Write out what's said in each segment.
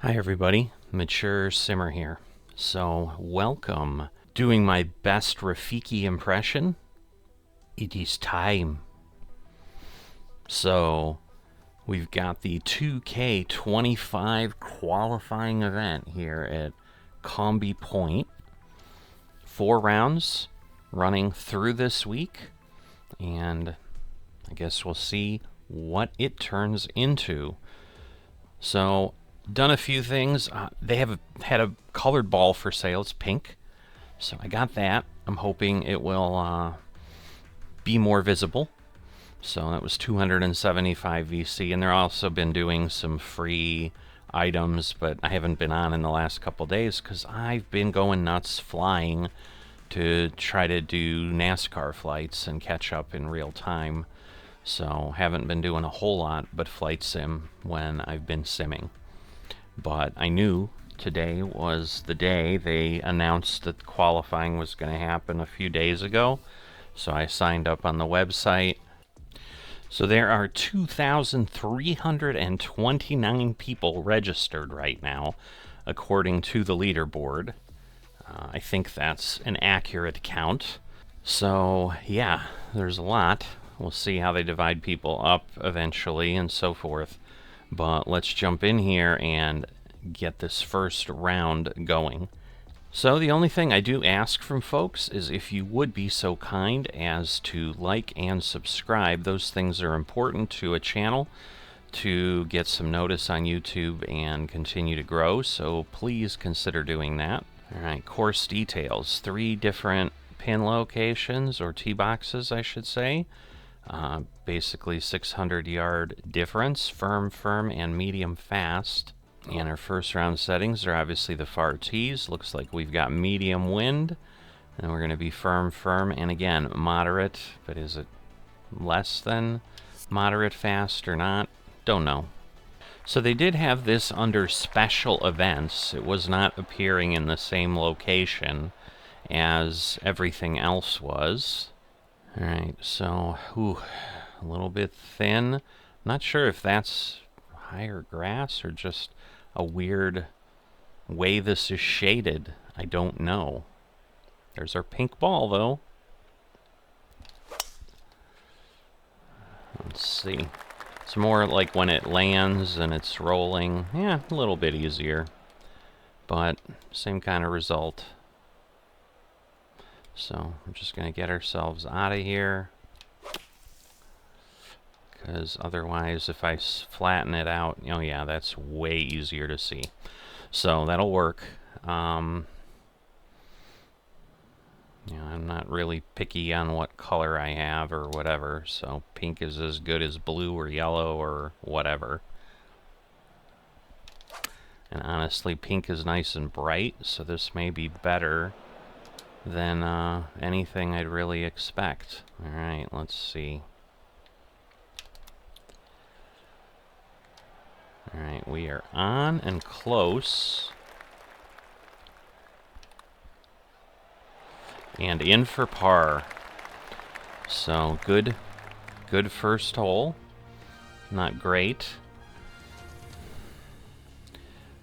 Hi everybody, Mature Simmer here. So, welcome. Doing my best Rafiki impression. It is time. So, we've got the 2K25 qualifying event here at Combi Point. 4 rounds running through this week, and I guess we'll see what it turns into. So, done a few things. They have had a colored ball for sale. It's pink, so I got that. I'm hoping it will be more visible. So that was 275 VC, and they've also been doing some free items, but I haven't been on in the last couple days because I've been going nuts flying to try to do NASCAR flights and catch up in real time. So haven't been doing a whole lot but flight sim when I've been simming. But I knew today was the day. They announced that qualifying was going to happen a few days ago, so I signed up on the website. So there are 2,329 people registered right now, according to the leaderboard. I think that's an accurate count. So yeah, there's a lot. We'll see how they divide people up eventually and so forth. But let's jump in here and get this first round going. So the only thing I do ask from folks is if you would be so kind as to like and subscribe. Those things are important to a channel to get some notice on YouTube and continue to grow, so please consider doing that. Alright, course details. 3 different pin locations, or tee boxes I should say. Basically 600-yard difference, firm, and medium fast. And our first round settings are obviously the far tees. Looks like we've got medium wind, and we're going to be firm, and again moderate, but is it less than moderate fast or not? Don't know. So they did have this under special events. It was not appearing in the same location as everything else was. Alright, so a little bit thin. Not sure if that's higher grass or just a weird way this is shaded. I don't know. There's our pink ball, though. Let's see. It's more like when it lands and it's rolling. Yeah, a little bit easier. But same kind of result. So we're just going to get ourselves out of here, because otherwise if I flatten it out, oh yeah, that's way easier to see. So that'll work. I'm not really picky on what color I have or whatever, so pink is as good as blue or yellow or whatever. And honestly, pink is nice and bright, so this may be better than anything I'd really expect. Alright, let's see. Alright, we are on and close. And in for par. So, good first hole. Not great.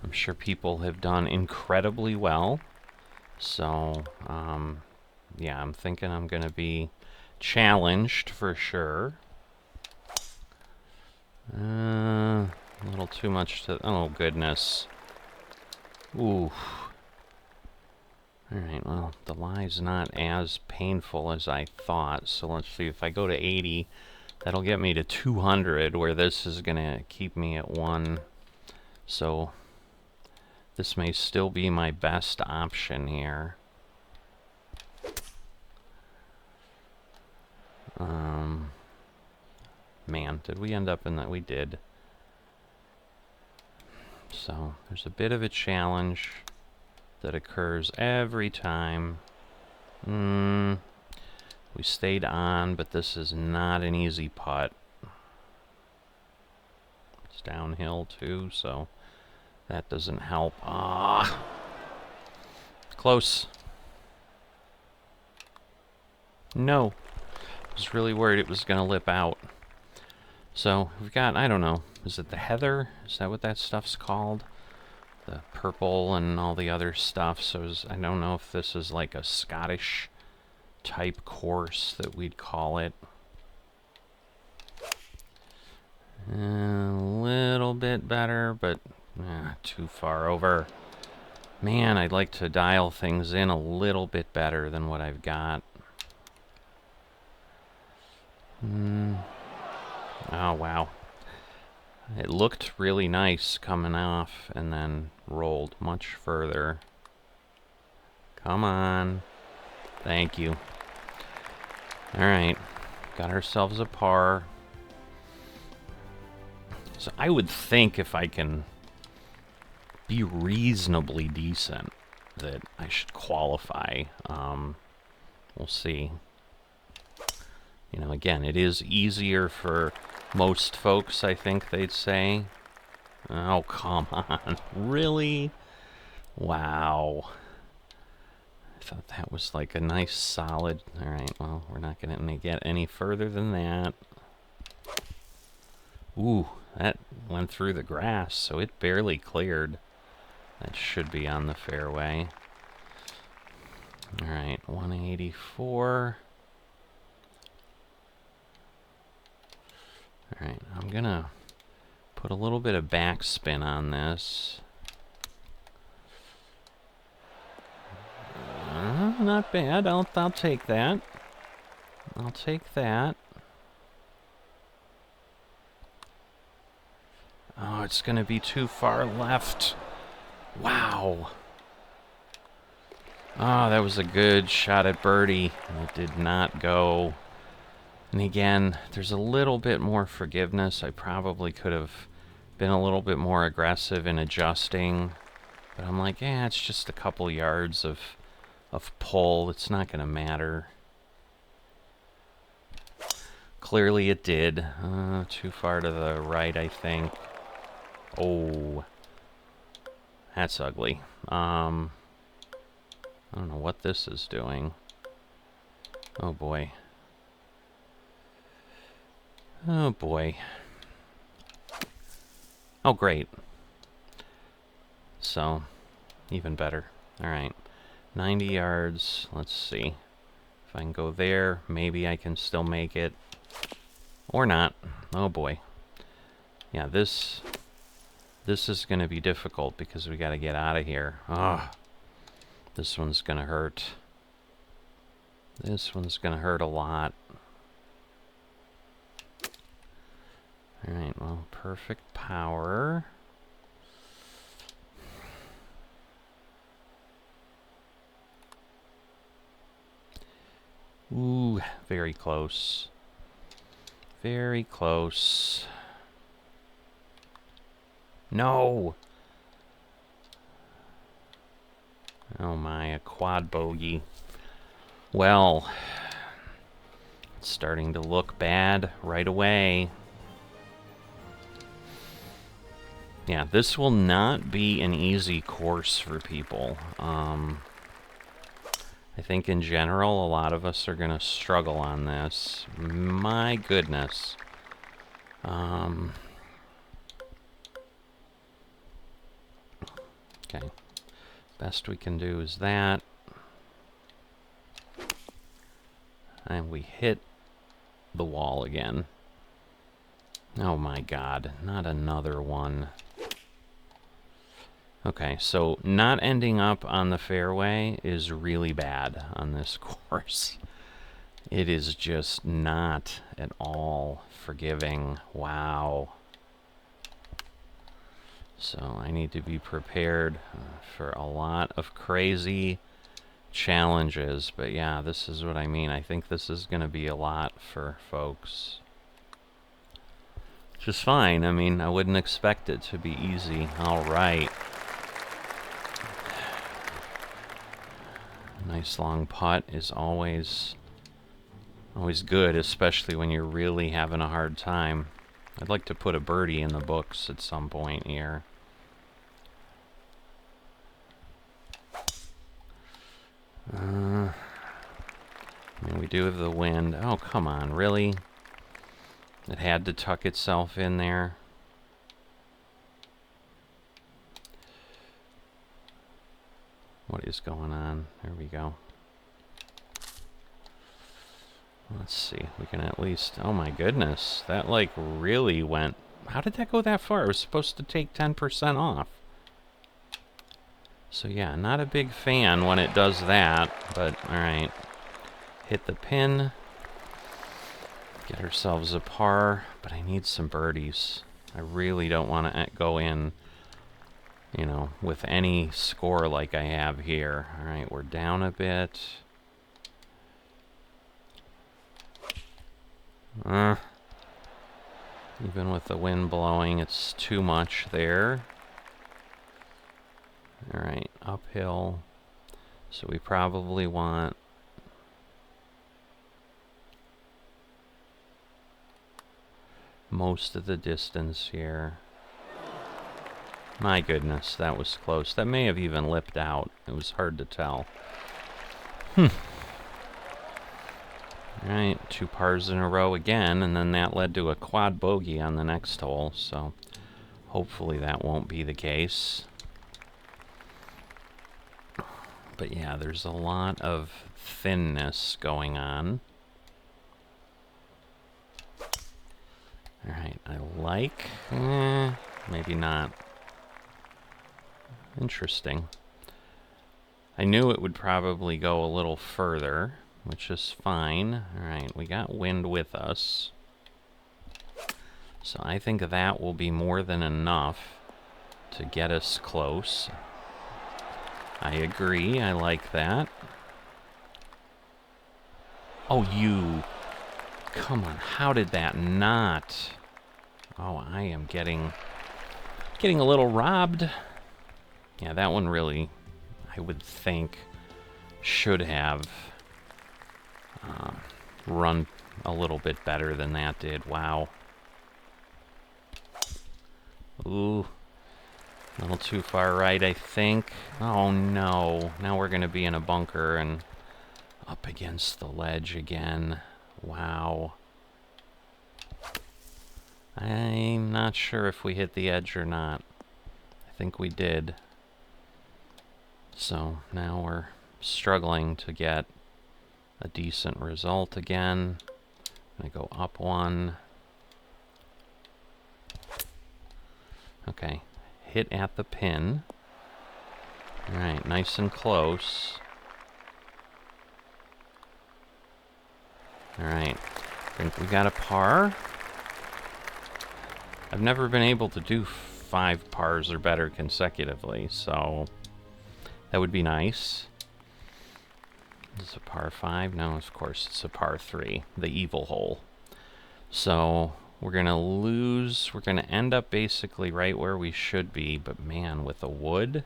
I'm sure people have done incredibly well. So, yeah, I'm thinking I'm going to be challenged for sure. A little too much to... Oh, goodness. Ooh. Alright, well, the lie's not as painful as I thought, so let's see. If I go to 80, that'll get me to 200, where this is going to keep me at 1. So, this may still be my best option here. Man, did we end up in that? We did. So, there's a bit of a challenge that occurs every time. We stayed on, but this is not an easy putt. It's downhill too, so that doesn't help. Close. No. I was really worried it was going to lip out. So, we've got, I don't know, is it the heather? Is that what that stuff's called? the purple and all the other stuff. So I don't know if this is like a Scottish type course that we'd call it. A little bit better, but too far over. Man, I'd like to dial things in a little bit better than what I've got. Oh, wow. It looked really nice coming off and then rolled much further. Come on. Thank you. Alright. Got ourselves a par. So I would think if I can be reasonably decent that I should qualify. We'll see. You know, again, it is easier for most folks, I think they'd say. Oh, come on. Really? Wow. I thought that was like a nice solid... Alright, well, we're not going to get any further than that. Ooh, that went through the grass, so it barely cleared. That should be on the fairway. Alright, 184. Alright, I'm gonna put a little bit of backspin on this. Not bad. I'll take that. I'll take that. Oh, it's gonna be too far left. Wow. Oh, that was a good shot at birdie. It did not go. And again, there's a little bit more forgiveness. I probably could have been a little bit more aggressive in adjusting. But I'm like, yeah, it's just a couple yards of pull. It's not going to matter. Clearly it did. Too far to the right, I think. Oh. That's ugly. I don't know what this is doing. Oh, boy. Oh, boy. Oh, great. So, even better. Alright. 90 yards. Let's see. If I can go there, maybe I can still make it. Or not. Oh, boy. Yeah, this is going to be difficult because we got to get out of here. Ah, this one's going to hurt. This one's going to hurt a lot. Alright, well, perfect power. Ooh, very close. Very close. No! Oh my, a quad bogey. Well, it's starting to look bad right away. Yeah, this will not be an easy course for people. I think in general, a lot of us are going to struggle on this. My goodness. Okay. Best we can do is that. And we hit the wall again. Oh my god, not another one. Okay, so not ending up on the fairway is really bad on this course. It is just not at all forgiving. Wow. So I need to be prepared for a lot of crazy challenges. But yeah, this is what I mean. I think this is going to be a lot for folks. Which is fine. I mean, I wouldn't expect it to be easy. All right. Nice long putt is always good, especially when you're really having a hard time. I'd like to put a birdie in the books at some point here. I mean, we do have the wind. Oh, come on, really? It had to tuck itself in there. What is going on? There we go. Let's see. We can at least... Oh my goodness. That like really went... How did that go that far? It was supposed to take 10% off. So yeah, not a big fan when it does that. But alright. Hit the pin. Get ourselves a par. But I need some birdies. I really don't want to go in, you know, with any score like I have here. Alright, we're down a bit. Even with the wind blowing, it's too much there. Alright, uphill. So we probably want... most of the distance here. My goodness, that was close. That may have even lipped out. It was hard to tell. Alright, 2 pars in a row again, and then that led to a quad bogey on the next hole, so hopefully that won't be the case. But yeah, there's a lot of thinness going on. Alright, I like... maybe not. Interesting. I knew it would probably go a little further, which is fine. Alright, we got wind with us. So I think that will be more than enough to get us close. I agree, I like that. Oh, you... Come on, how did that not? Oh, I am getting a little robbed. Yeah, that one really, I would think, should have run a little bit better than that did. Wow. Ooh. A little too far right, I think. Oh, no. Now we're going to be in a bunker and up against the ledge again. Wow. I'm not sure if we hit the edge or not. I think we did. So now we're struggling to get a decent result again. I'm gonna go up one. Okay, hit at the pin. Alright, nice and close. Alright, I think we got a par. I've never been able to do 5 pars or better consecutively, so that would be nice. Is this a par 5? No, of course it's a par 3, the evil hole. So we're going to lose. We're going to end up basically right where we should be, but man, with the wood,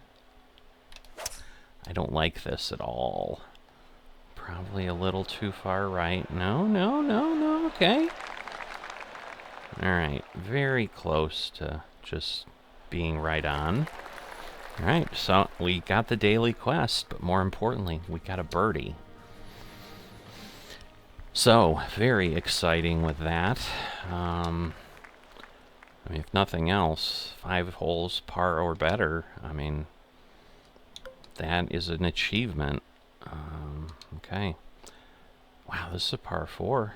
I don't like this at all. Probably a little too far right. No, no, no, no, okay. Alright, very close to just being right on. Alright, so we got the daily quest, but more importantly, we got a birdie. So, very exciting with that. I mean, if nothing else, 5 holes, par or better, I mean, that is an achievement. Okay. Wow, this is a par 4.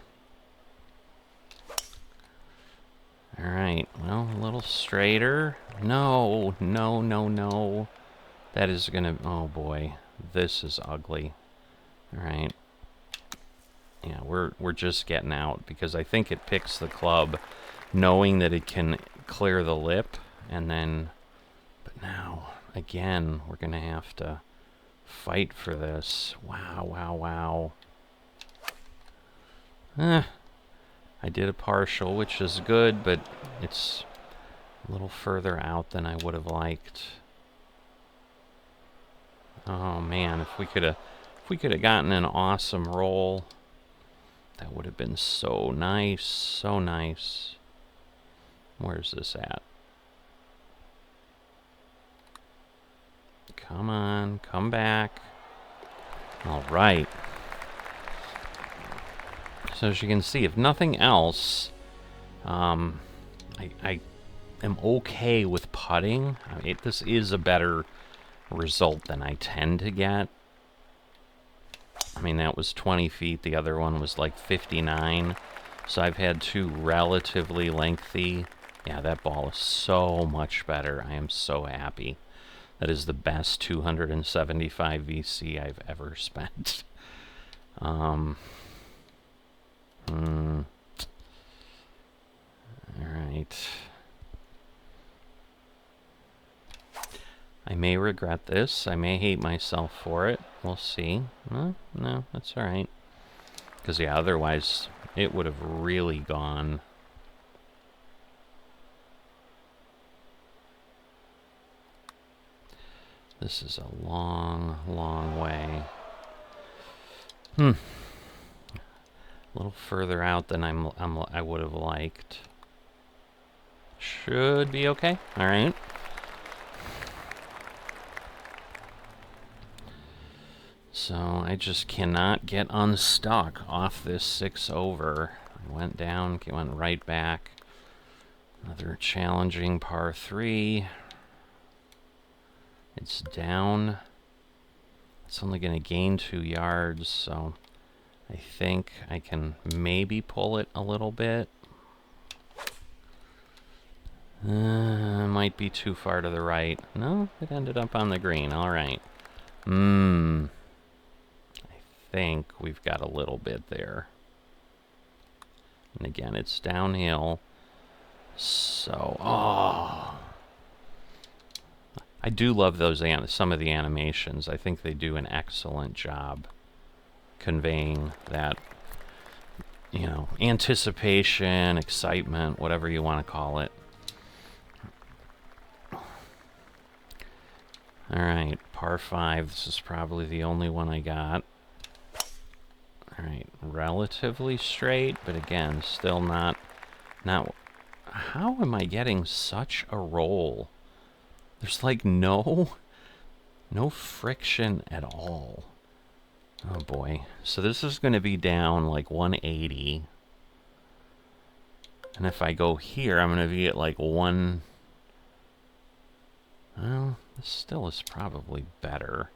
Alright, well, a little straighter. No, no, no, no. That is gonna... Oh, boy. This is ugly. Alright. Yeah, we're just getting out, because I think it picks the club knowing that it can clear the lip, and then... But now, again, we're gonna have to fight for this. Wow, wow, wow. I did a partial, which is good, but it's a little further out than I would have liked. Oh man, if we could have gotten an awesome roll, that would have been so nice, so nice. Where's this at? Come on, come back. All right. So as you can see, if nothing else, I am okay with putting. I mean, this is a better result than I tend to get. I mean, that was 20 feet. The other one was like 59. So I've had two relatively lengthy. Yeah, that ball is so much better. I am so happy. That is the best 275 VC I've ever spent. All right. I may regret this. I may hate myself for it. We'll see. No, that's all right. Because, yeah, otherwise it would have really gone. This is a long, long way. A little further out than I would have liked. Should be okay. All right. So I just cannot get unstuck off this 6 over. I went down, went right back. Another challenging par 3. It's down. It's only going to gain 2 yards, so I think I can maybe pull it a little bit. Might be too far to the right. No, it ended up on the green. All right. I think we've got a little bit there. And again, it's downhill. So, I do love those some of the animations. I think they do an excellent job conveying that, you know, anticipation, excitement, whatever you want to call it. All right, par 5. This is probably the only one I got. All right, relatively straight, but again, still not. How am I getting such a roll? There's like no friction at all. Oh boy. So this is going to be down like 180. And if I go here, I'm going to be at like 1. Well, this still is probably better.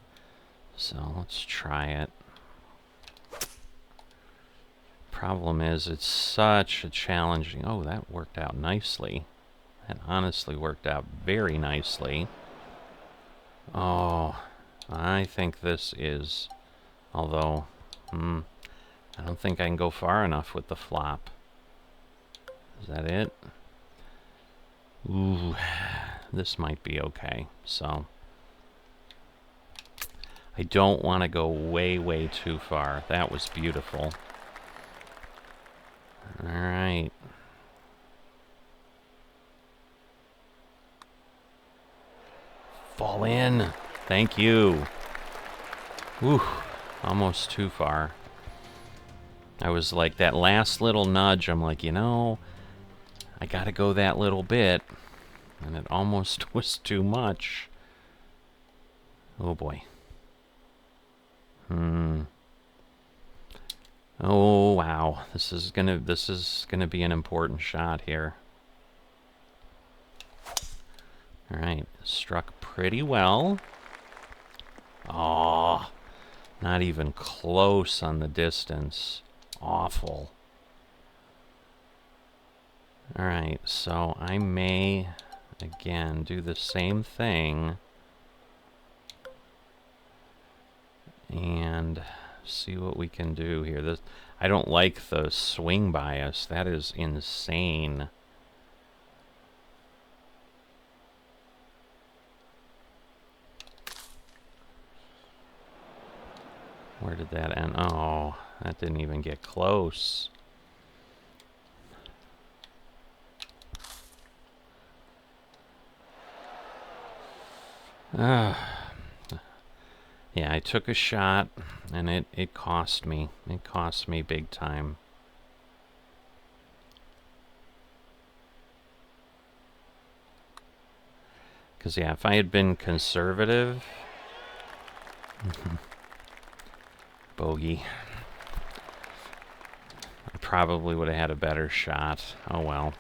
So let's try it. Problem is, it's such a challenging... Oh, that worked out nicely. That honestly worked out very nicely. Oh, I think this is... Although, I don't think I can go far enough with the flop. Is that it? Ooh, this might be okay. So, I don't want to go way, way too far. That was beautiful. All right. Fall in. Thank you. Ooh, almost too far. I was like, that last little nudge, I'm like, you know, I gotta go that little bit. And it almost was too much. Oh boy. Oh wow. This is gonna be an important shot here. Alright, struck pretty well. Oh, not even close on the distance. Awful. Alright, so I may, again, do the same thing. And see what we can do here. I don't like the swing bias. That is insane. Where did that end? Oh, that didn't even get close. Yeah, I took a shot, and it cost me. It cost me big time. Because, yeah, if I had been conservative... Bogey. I probably would have had a better shot. Oh, well.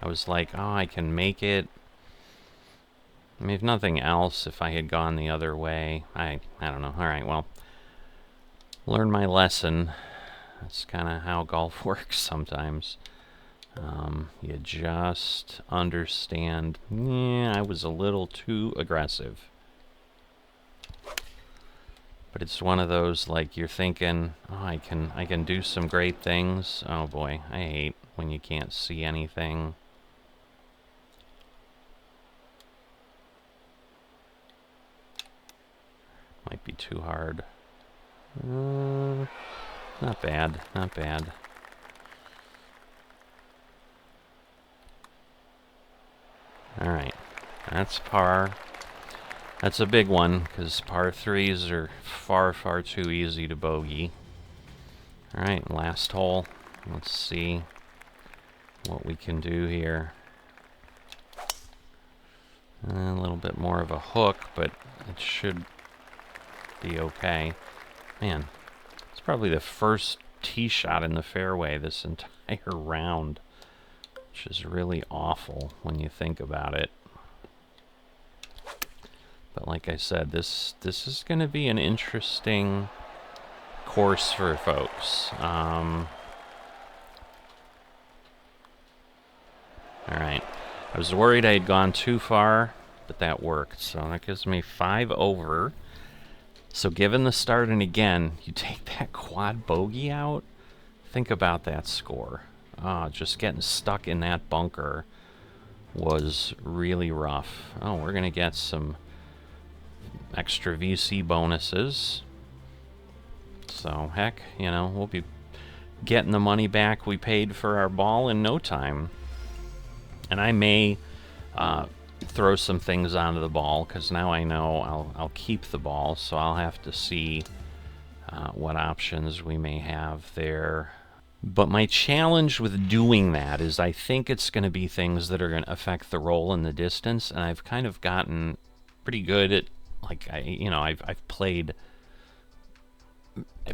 I was like, oh, I can make it. I mean, if nothing else, if I had gone the other way, I don't know. All right, well, learn my lesson. That's kind of how golf works sometimes. You just understand, yeah, I was a little too aggressive. But it's one of those, like, you're thinking, oh, I can do some great things. Oh boy, I hate when you can't see anything. Might be too hard. Not bad, not bad. Alright, that's par. That's a big one, because par 3s are far, far too easy to bogey. Alright, last hole. Let's see what we can do here. A little bit more of a hook, but it should be okay. Man, it's probably the first tee shot in the fairway this entire round, which is really awful when you think about it. But like I said, this is going to be an interesting course for folks. All right. I was worried I had gone too far, but that worked. So that gives me 5 over. So given the start, and again, you take that quad bogey out, think about that score. Just getting stuck in that bunker was really rough. Oh, we're going to get some extra VC bonuses. So, heck, you know, we'll be getting the money back we paid for our ball in no time. And I may throw some things onto the ball, because now I know I'll keep the ball, so I'll have to see what options we may have there. But my challenge with doing that is I think it's going to be things that are going to affect the roll and the distance, and I've kind of gotten pretty good at, like, I've played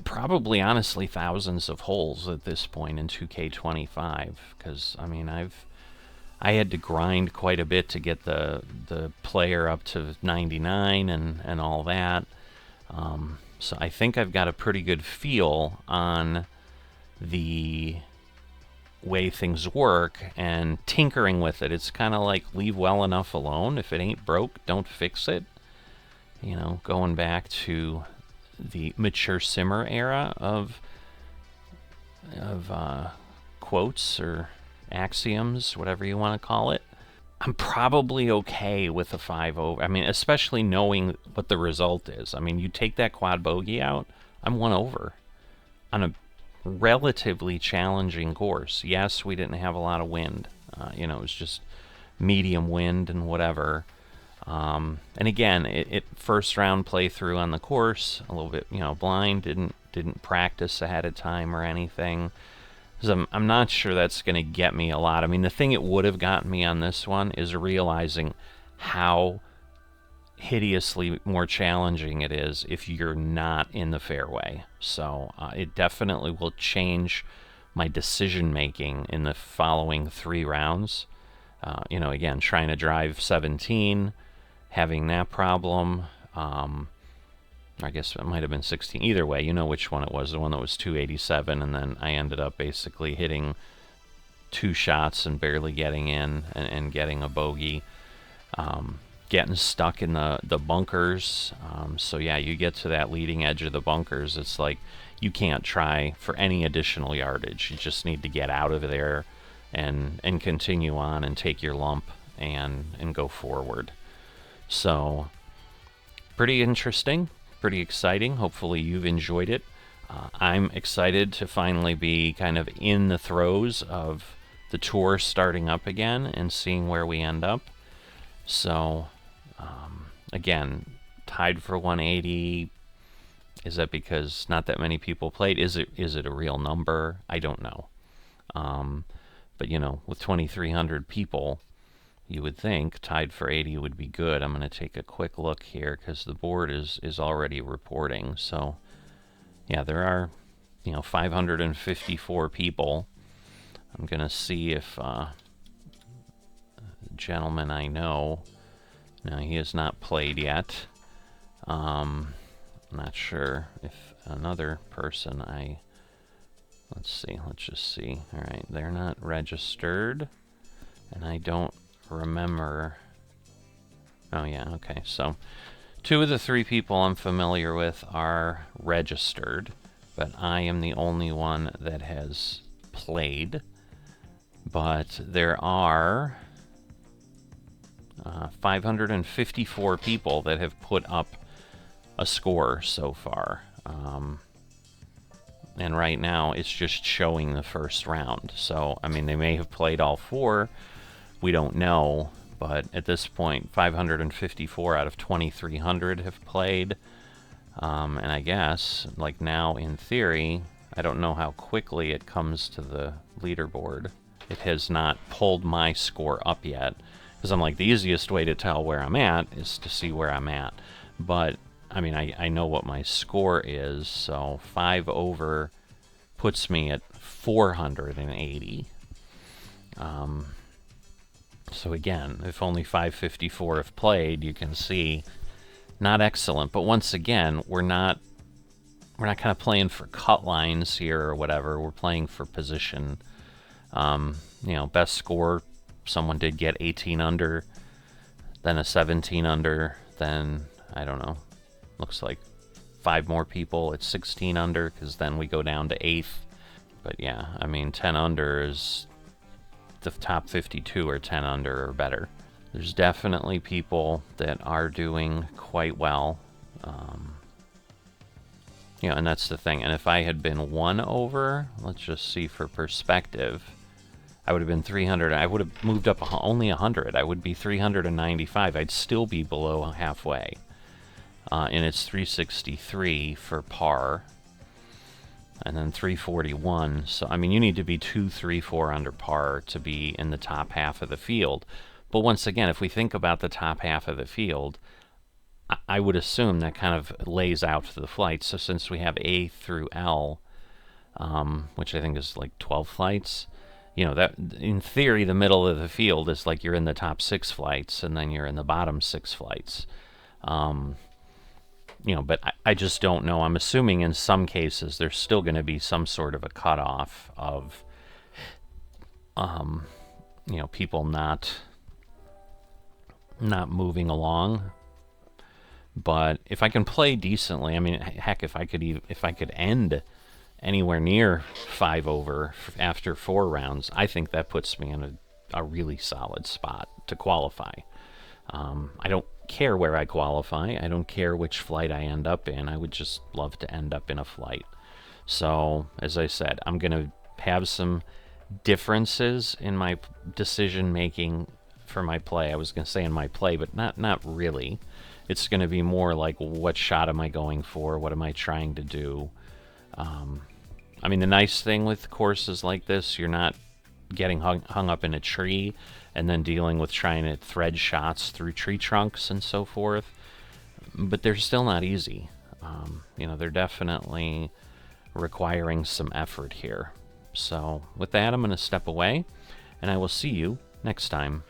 probably, honestly, thousands of holes at this point in 2K25, because, I mean, I had to grind quite a bit to get the player up to 99 and all that. So I think I've got a pretty good feel on the way things work, and tinkering with it. It's kind of like leave well enough alone. If it ain't broke, don't fix it. You know, going back to the mature simmer era of quotes or axioms, whatever you want to call it. I'm probably okay with a 5 over. I mean, especially knowing what the result is. I mean, you take that quad bogey out, I'm 1 over on a relatively challenging course. Yes, we didn't have a lot of wind. It was just medium wind and whatever. And again, it first round playthrough on the course, a little bit, blind, didn't practice ahead of time or anything. So I'm not sure that's going to get me a lot. I mean, the thing it would have gotten me on this one is realizing how hideously more challenging it is if you're not in the fairway. So it definitely will change my decision making in the following 3 rounds. Again, trying to drive 17, having that problem. I guess it might have been 16. Either way, you know which one it was. The one that was 287, and then I ended up basically hitting 2 shots and barely getting in and getting a bogey. Getting stuck in the bunkers. So yeah, you get to that leading edge of the bunkers, it's like you can't try for any additional yardage. You just need to get out of there and continue on and take your lump and go forward. So pretty interesting, pretty exciting. Hopefully you've enjoyed it. I'm excited to finally be kind of in the throes of the tour starting up again and seeing where we end up. So again, tied for 180. Is that because not that many people played? Is it a real number? I don't know. But with 2,300 people, you would think tied for 80 would be good. I'm going to take a quick look here because the board is already reporting. So yeah, there are 554 people. I'm going to see if a gentleman I know No, he has not played yet. I'm not sure if another person let's see, let's just see. Alright, they're not registered. And I don't remember. Oh yeah, okay, so 2 of the 3 people I'm familiar with are registered, but I am the only one that has played. But there are 554 people that have put up a score so far. And right now it's just showing the first round. So, I mean, they may have played all 4. We don't know. But at this point, 554 out of 2,300 have played. And I guess, like now in theory, I don't know how quickly it comes to the leaderboard. It has not pulled my score up yet. Because I'm like, the easiest way to tell where I'm at is to see where I'm at. But, I mean, I know what my score is, so 5 over puts me at 480. So again, if only 554 have played, you can see, not excellent. But once again, we're not kind of playing for cut lines here or whatever. We're playing for position. You know, best score, someone did get 18 under, then a 17 under, then, I don't know, looks like 5 more people at 16 under, because then we go down to 8th. But yeah, I mean, 10 under is, the top 52 are 10 under or better. There's definitely people that are doing quite well. You know, and that's the thing. And if I had been 1 over, let's just see for perspective, I would have been 300. I would have moved up only 100. I would be 395. I'd still be below halfway. And it's 363 for par. And then 341. So, I mean, you need to be 2, 3, 4 under par to be in the top half of the field. But once again, if we think about the top half of the field, I would assume that kind of lays out the flights. So since we have A through L, which I think is like 12 flights, you know, that in theory, the middle of the field is like you're in the top 6 flights, and then you're in the bottom 6 flights. You know, but I just don't know. I'm assuming in some cases there's still going to be some sort of a cutoff of, you know, people not moving along. But if I can play decently, I mean, heck, if I could end anywhere near 5 over after 4 rounds, I think that puts me in a really solid spot to qualify. I don't care where I qualify. I don't care which flight I end up in. I would just love to end up in a flight. So, as I said, I'm going to have some differences in my decision making for my play. I was going to say in my play, but not really. It's going to be more like, what shot am I going for? What am I trying to do? I mean, the nice thing with courses like this, you're not getting hung up in a tree and then dealing with trying to thread shots through tree trunks and so forth. But they're still not easy. You know, they're definitely requiring some effort here. So with that, I'm going to step away, and I will see you next time.